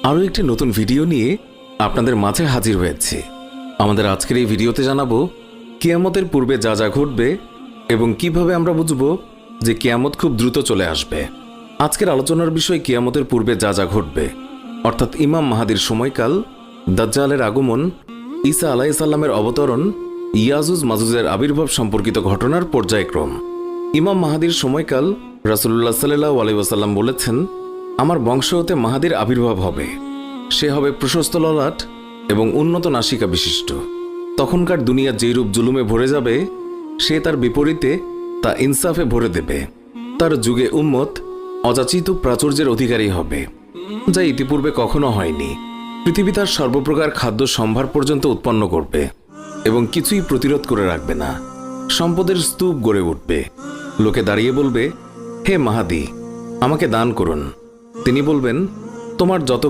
আরও একটি নতুন ভিডিও নিয়ে আপনাদের মাঝে হাজির হয়েছি। আমাদের আজকের এই ভিডিওতে জানাবো কিয়ামতের পূর্বে যা যা ঘটবে এবং কিভাবে আমরা বুঝব যে কিয়ামত খুব দ্রুত চলে আসবে। আজকের আলোচনার বিষয় কিয়ামতের পূর্বে যা যা ঘটবে, অর্থাৎ ইমাম মাহাদির সময়কাল, দাজ্জালের আগমন, ঈসা আলাইহিস সালামের অবতরণ, ইয়াজুজ মাজুজের আবির্ভাব সম্পর্কিত ঘটনার পর্যায়ক্রম। ইমাম মাহাদির সময়কাল, রাসূলুল্লাহ সাল্লাল্লাহু আলাইহি ওয়াসাল্লাম বলেছেন, আমার বংশ হতে মাহাদির আবির্ভাব হবে। সে হবে প্রশস্ত ললাট এবং উন্নত নাসিকা বিশিষ্ট। তখনকার দুনিয়া যেই রূপ জুলুমে ভরে যাবে, সে তার বিপরীতে তা ইনসাফে ভরে দেবে। তার যুগে উম্মত অযাচিত প্রাচুর্যের অধিকারী হবে, যা ইতিপূর্বে কখনো হয়নি। পৃথিবী তার সর্বপ্রকার খাদ্য সম্ভার পর্যন্ত উৎপন্ন করবে এবং কিছুই প্রতিরোধ করে রাখবে না। সম্পদের স্তূপ গড়ে উঠবে। লোকে দাঁড়িয়ে বলবে, হে মাহাদি, আমাকে দান করুন। তিনি বলবেন, তোমার যত